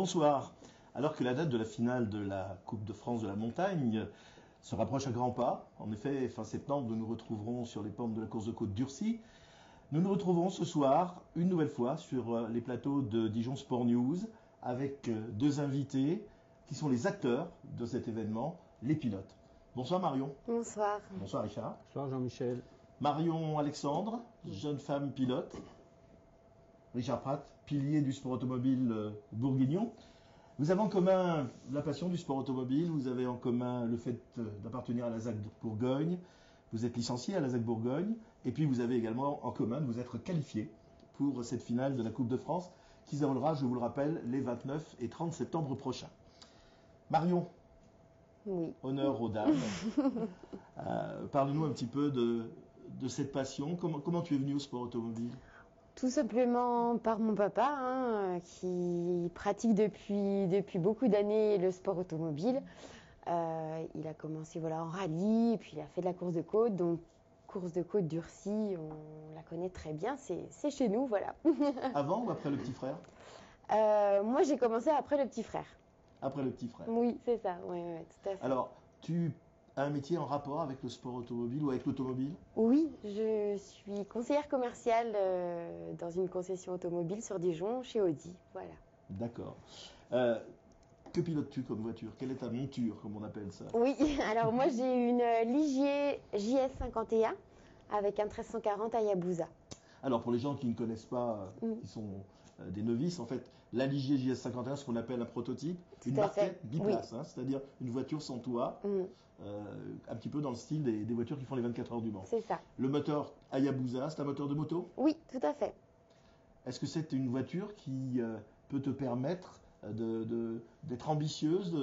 Bonsoir. Alors que la date de la finale de la Coupe de France de la montagne se rapproche à grands pas, en effet, fin septembre, nous nous retrouverons sur les pentes de la course de côte d'Urcy. Nous nous retrouverons ce soir, une nouvelle fois, sur les plateaux de Dijon Sport News, avec deux invités qui sont les acteurs de cet événement, les pilotes. Bonsoir Marion. Bonsoir. Bonsoir Richard. Bonsoir Jean-Michel. Marion Alexandre, jeune femme pilote. Richard Pratt, pilier du sport automobile bourguignon. Vous avez en commun la passion du sport automobile, vous avez en commun le fait d'appartenir à la ZAC de Bourgogne, vous êtes licencié à la ZAC Bourgogne, et puis vous avez également en commun de vous être qualifié pour cette finale de la Coupe de France qui se déroulera, je vous le rappelle, les 29 et 30 septembre prochains. Marion, oui. Honneur aux dames. Parle-nous un petit peu de cette passion. Comment tu es venu au sport automobile ? Tout simplement par mon papa, qui pratique depuis beaucoup d'années le sport automobile. Il a commencé en rallye, et puis il a fait de la course de côte. Donc, course de côte d'Urcy, on la connaît très bien, c'est chez nous, voilà. Avant ou après le petit frère ? Moi, j'ai commencé après le petit frère. Après le petit frère ? Oui, c'est ça, oui, tout à fait. Alors, tu as un métier en rapport avec le sport automobile ou avec l'automobile ? Oui, je suis conseillère commerciale dans une concession automobile sur Dijon, chez Audi, voilà. D'accord. Que pilotes-tu comme voiture ? Quelle est ta monture, comme on appelle ça ? Oui, alors moi j'ai une Ligier JS51 avec un 1340 Hayabusa. Alors pour les gens qui ne connaissent pas, qui sont des novices, en fait, la Ligier JS51, ce qu'on appelle un prototype, une barquette biplace, oui. C'est-à-dire une voiture sans toit, un petit peu dans le style des voitures qui font les 24 heures du Mans. C'est ça. Le moteur Hayabusa, c'est un moteur de moto ? Oui, tout à fait. Est-ce que c'est une voiture qui peut te permettre d'être ambitieuse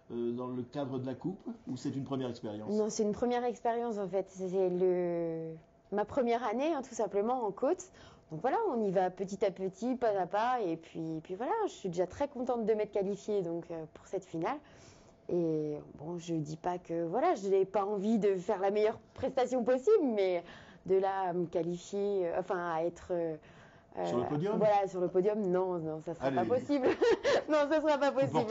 dans le cadre de la coupe, ou c'est une première expérience ? Non, c'est une première expérience en fait. C'est ma première année, tout simplement, en côte. Donc voilà, on y va petit à petit, pas à pas, et puis voilà, je suis déjà très contente de m'être qualifiée pour cette finale. Et bon, je dis pas que voilà, je n'ai pas envie de faire la meilleure prestation possible, mais de là à me qualifier, à être sur le podium ? Voilà, sur le podium, non, ça sera pas possible. Non, ça sera pas possible.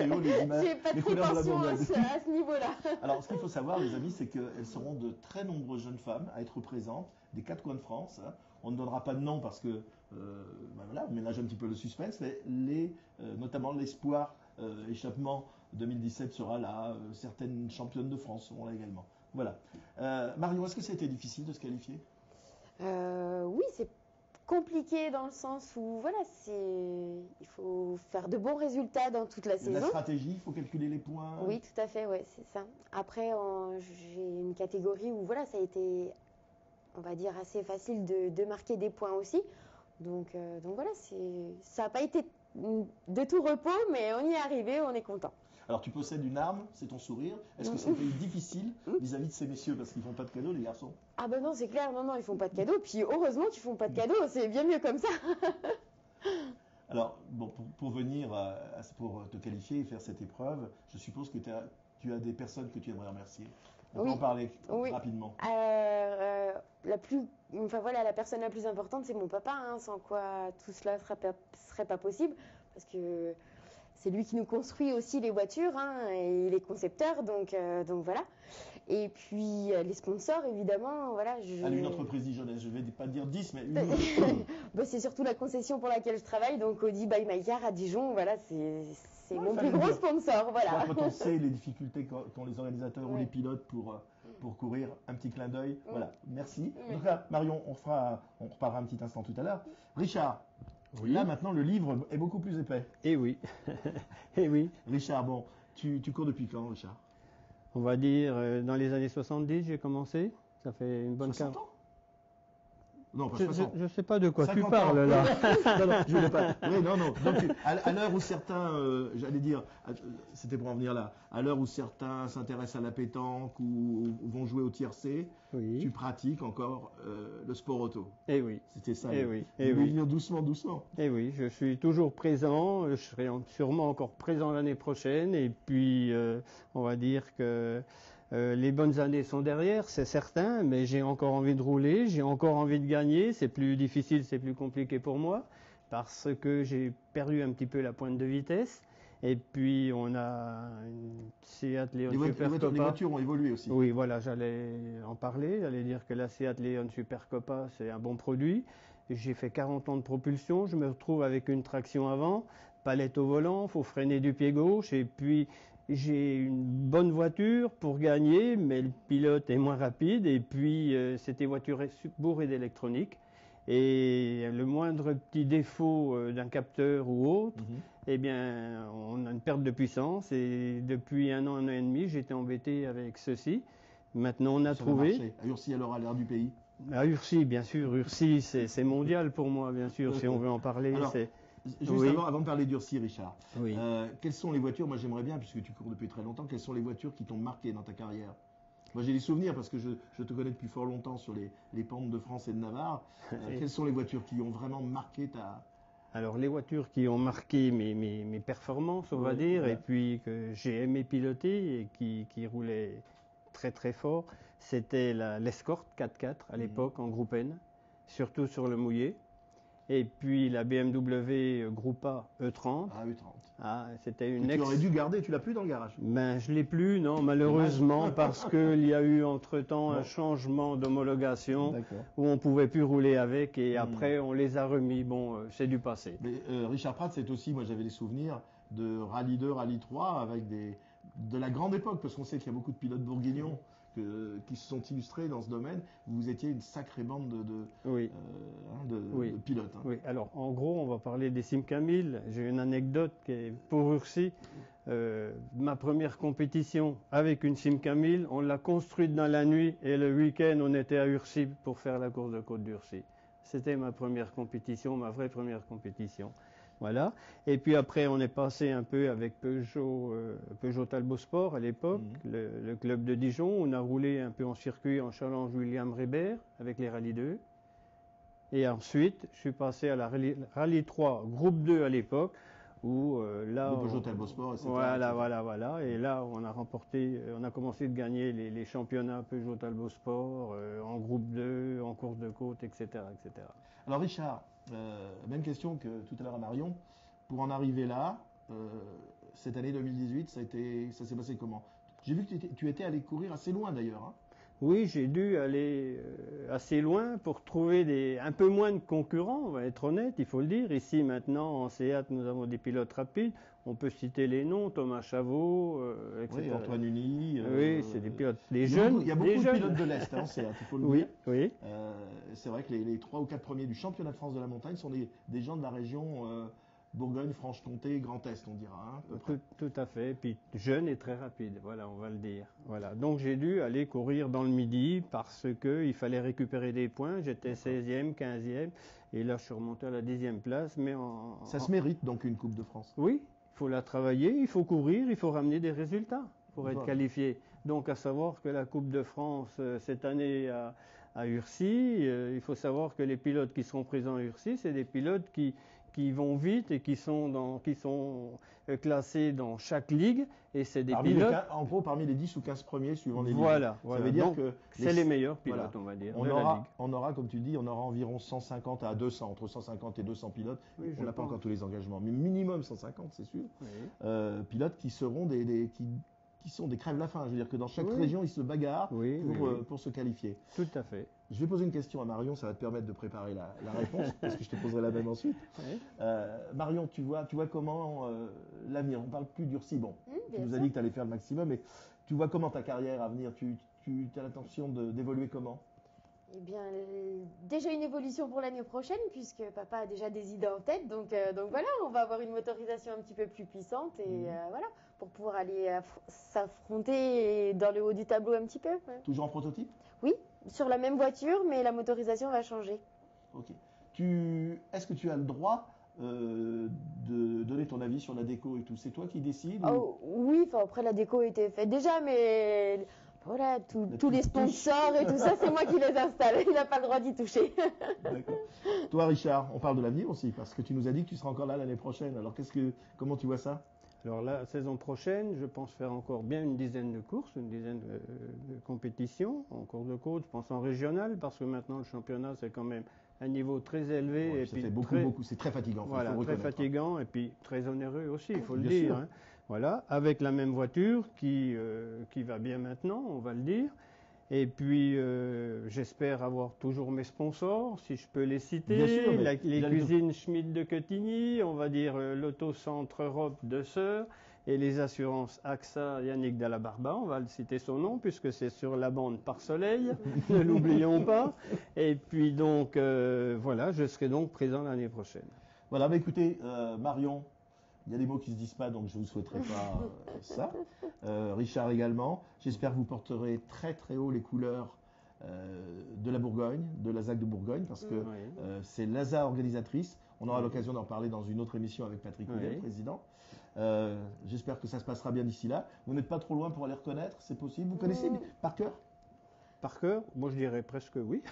J'ai pas de prétention à ce niveau-là. Alors, ce qu'il faut savoir, les amis, c'est qu'elles seront de très nombreuses jeunes femmes à être présentes des quatre coins de France. On ne donnera pas de nom parce que, on ménage un petit peu le suspense, mais notamment l'espoir échappement 2017 sera là. Certaines championnes de France seront là également. Voilà. Marion, est-ce que ça a été difficile de se qualifier ? Oui, c'est compliqué dans le sens où il faut faire de bons résultats dans toute la saison. La stratégie, il faut calculer les points. Oui, tout à fait, ouais, c'est ça. Après, j'ai une catégorie où ça a été, on va dire, assez facile de marquer des points aussi. Donc voilà, ça n'a pas été de tout repos, mais on y est arrivé, on est content. Alors tu possèdes une arme, c'est ton sourire. Est-ce que c'était difficile vis-à-vis de ces messieurs parce qu'ils font pas de cadeaux, les garçons ? Ah ben non, c'est clair, non, ils font pas de cadeaux. Puis heureusement qu'ils font pas de cadeaux, c'est bien mieux comme ça. Alors bon, pour venir, pour te qualifier et faire cette épreuve, je suppose que tu as des personnes que tu aimerais remercier. On peut en parler rapidement. La personne la plus importante, c'est mon papa, sans quoi tout cela serait pas possible, parce que c'est lui qui nous construit aussi les voitures, et les concepteurs, donc voilà. Et puis les sponsors, évidemment, voilà. Une entreprise dijonnaise, je vais pas dire 10, mais une. C'est surtout la concession pour laquelle je travaille, donc Audi by My Car à Dijon, voilà, c'est mon plus gros sponsor, voilà. Quand on sait les difficultés qu'ont les organisateurs ou les pilotes pour courir, un petit clin d'œil, voilà, merci. Donc là, Marion, on reparlera un petit instant tout à l'heure. Richard. Oui. Là, maintenant, le livre est beaucoup plus épais. Eh oui. Eh oui. Richard, bon, tu cours depuis quand, Richard ? On va dire, dans les années 70, j'ai commencé. Ça fait une bonne 60 ans ? Non, pas 60. Je ne sais pas de quoi tu parles, là. Non, je ne veux pas. Oui, non. Donc, à l'heure où certains, j'allais dire, c'était pour en venir là, à l'heure où certains s'intéressent à la pétanque ou vont jouer au tiercé, oui. Tu pratiques encore le sport auto. Eh oui. C'était ça. Eh oui. Eh oui. Doucement. Eh oui, je suis toujours présent. Je serai sûrement encore présent l'année prochaine. Et puis, on va dire que les bonnes années sont derrière, c'est certain, mais j'ai encore envie de rouler, j'ai encore envie de gagner. C'est plus difficile, c'est plus compliqué pour moi, parce que j'ai perdu un petit peu la pointe de vitesse. Et puis on a une Seat Leon Super les Copa. voitures ont évolué aussi. Oui, voilà, j'allais en parler. J'allais dire que la Seat Leon Super Copa, c'est un bon produit. J'ai fait 40 ans de propulsion. Je me retrouve avec une traction avant, palette au volant, faut freiner du pied gauche. Et puis j'ai une bonne voiture pour gagner, mais le pilote est moins rapide. Et puis c'était voiture bourrée d'électronique. Et le moindre petit défaut d'un capteur ou autre, eh bien, on a une perte de puissance. Et depuis un an et demi, j'étais embêté avec ceci. Maintenant, on a trouvé. À Urcy, alors, à l'air du pays. À Urcy, bien sûr. Urcy, c'est mondial pour moi, bien sûr, si on veut en parler. Alors, juste avant de parler d'Urcy, Richard, oui. Quelles sont les voitures, moi j'aimerais bien, puisque tu cours depuis très longtemps, quelles sont les voitures qui t'ont marqué dans ta carrière? Moi j'ai des souvenirs parce que je te connais depuis fort longtemps sur les pentes de France et de Navarre. Quelles sont les voitures qui ont vraiment marqué ta... Alors les voitures qui ont marqué mes performances, on va dire, et puis que j'ai aimé piloter et qui roulaient très très fort, c'était l'Escort 4x4 à l'époque en groupe N, surtout sur le mouillé. Et puis la BMW Groupa E30. Ah, E30. Ah, c'était une Tu aurais dû garder, tu l'as plus dans le garage? Ben, je l'ai plus, non, malheureusement, parce qu'il y a eu entre-temps un changement d'homologation où on pouvait plus rouler avec et après on les a remis. Bon, c'est du passé. Mais Richard Pratt, c'est aussi, moi j'avais des souvenirs de Rallye 2, Rallye 3 avec de la grande époque, parce qu'on sait qu'il y a beaucoup de pilotes bourguignons qui se sont illustrés dans ce domaine. Vous étiez une sacrée bande de pilotes. Hein. Oui, alors en gros, on va parler des Simca 1000. J'ai une anecdote qui est pour Urcy. Ma première compétition avec une Simca 1000, on l'a construite dans la nuit et le week-end, on était à Urcy pour faire la course de Côte d'Urcy. C'était ma première compétition, ma vraie première compétition. Voilà. Et puis après, on est passé un peu avec Peugeot Talbot Sport à l'époque, le club de Dijon. On a roulé un peu en circuit en challenge William Reber avec les Rallye 2. Et ensuite, je suis passé à la Rallye 3, groupe 2 à l'époque, où là... Le Peugeot Talbot Sport, etc. Voilà. Et là, on a remporté, on a commencé de gagner les championnats Peugeot Talbot Sport en groupe 2, en course de côte, etc. etc. Alors Richard, même question que tout à l'heure à Marion. Pour en arriver là, cette année 2018, ça s'est passé comment? J'ai vu que tu étais allé courir assez loin d'ailleurs. Hein. Oui, j'ai dû aller assez loin pour trouver un peu moins de concurrents, on va être honnête, il faut le dire. Ici maintenant, en Seat, nous avons des pilotes rapides. On peut citer les noms, Thomas Chavot, etc. Oui, Antoine Uny. Oui, c'est des pilotes, des jeunes. Il y a beaucoup de pilotes de l'Est en Seat, il faut le dire. Oui. C'est vrai que les 3 ou 4 premiers du championnat de France de la montagne sont des gens de la région Bourgogne, Franche-Comté, Grand Est, on dira. Hein, tout à fait. Puis jeune et très rapide, voilà, on va le dire. Voilà. Donc j'ai dû aller courir dans le Midi parce qu'il fallait récupérer des points. J'étais 16e, 15e. Et là, je suis remonté à la 10e place. Mais ça se mérite donc une Coupe de France. Oui, il faut la travailler, il faut courir, il faut ramener des résultats pour être qualifié. Donc à savoir que la Coupe de France cette année à Urcy, il faut savoir que les pilotes qui seront présents à Urcy, c'est des pilotes qui vont vite et qui sont classés dans chaque ligue. Et c'est des pilotes... En gros, parmi les 10 ou 15 premiers suivant les ligues. Voilà. Ça veut dire que c'est les meilleurs pilotes, on va dire, de la ligue. On aura, comme tu dis, on aura environ 150 à 200, entre 150 et 200 pilotes. Oui, on n'a pas encore tous les engagements, mais minimum 150, c'est sûr. Oui. Pilotes qui seront qui sont des crèves-la-faim. Je veux dire que dans chaque région, ils se bagarrent pour se qualifier. Tout à fait. Je vais poser une question à Marion, ça va te permettre de préparer la réponse, parce que je te poserai la même ensuite. Oui. Marion, tu vois comment l'avenir? On ne parle plus d'Urcy. Bon, tu nous as dit que tu allais faire le maximum, mais tu vois comment ta carrière à venir? Tu as l'intention d'évoluer comment? Eh bien, déjà une évolution pour l'année prochaine, puisque papa a déjà des idées en tête. Donc voilà, on va avoir une motorisation un petit peu plus puissante et voilà, pour pouvoir aller s'affronter dans le haut du tableau un petit peu. Ouais. Toujours en prototype? Oui, sur la même voiture, mais la motorisation va changer. Ok. Est-ce que tu as le droit de donner ton avis sur la déco et tout? C'est toi qui décides? Oui, après la déco était faite déjà, mais... Voilà, tous les sponsors et tout ça, c'est moi qui les installe. Il n'a pas le droit d'y toucher. D'accord. Toi, Richard, on parle de l'avenir aussi, parce que tu nous as dit que tu seras encore là l'année prochaine. Alors, comment tu vois ça? Alors la saison prochaine, je pense faire encore bien une dizaine de courses, une dizaine de compétitions en course de côte, je pense en régional, parce que maintenant le championnat c'est quand même un niveau très élevé. Ouais, et ça puis fait beaucoup, c'est très fatigant. Voilà, faut très reconnaître. fatigant et puis très onéreux aussi, il faut le Bien dire. sûr. Hein. Voilà, avec la même voiture qui va bien maintenant, on va le dire. Et puis, j'espère avoir toujours mes sponsors, si je peux les citer. Bien sûr, mais Les cuisines Schmidt de Quetigny, on va dire l'Auto-Centre Europe de Sœurs et les assurances AXA Yannick Dalabarba, on va le citer son nom puisque c'est sur la bande par soleil, ne l'oublions pas. Et puis donc, voilà, je serai donc présent l'année prochaine. Voilà, mais écoutez, Marion, il y a des mots qui ne se disent pas, donc je ne vous souhaiterais pas ça. Richard également. J'espère que vous porterez très très haut les couleurs de la Bourgogne, de la ZAC de Bourgogne, parce que c'est l'ASA organisatrice. On aura l'occasion d'en parler dans une autre émission avec Patrick Houdet, le président. J'espère que ça se passera bien d'ici là. Vous n'êtes pas trop loin pour aller reconnaître, c'est possible. Vous connaissez par cœur? Par cœur? Moi je dirais presque oui.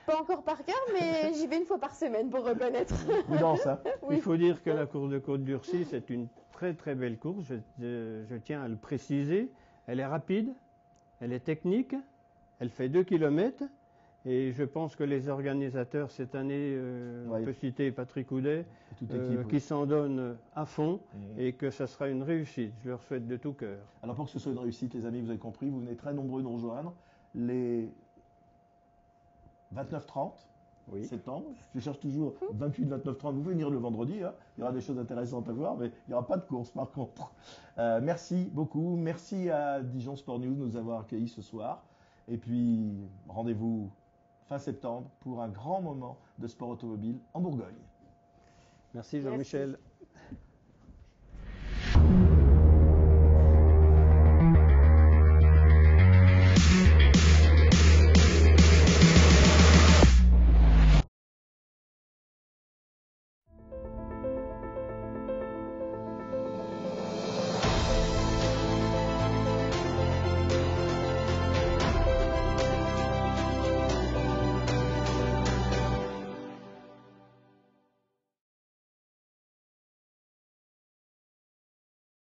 Pas encore par cœur, mais j'y vais une fois par semaine pour reconnaître. Prudence, hein. Oui. Il faut dire que la course de Côte d'Urcy, c'est une très très belle course, je tiens à le préciser. Elle est rapide, elle est technique, elle fait 2 km et je pense que les organisateurs cette année, on peut citer Patrick Houdet, qui s'en donne à fond et que ça sera une réussite. Je leur souhaite de tout cœur. Alors pour que ce soit une réussite, les amis, vous avez compris, vous venez très nombreux nous rejoindre. Les 29-30 septembre. Je cherche toujours 28-29-30. Vous pouvez venir le vendredi. Hein. Il y aura des choses intéressantes à voir, mais il n'y aura pas de course par contre. Merci beaucoup. Merci à Dijon Sport News de nous avoir accueillis ce soir. Et puis, rendez-vous fin septembre pour un grand moment de sport automobile en Bourgogne. Merci Jean-Michel.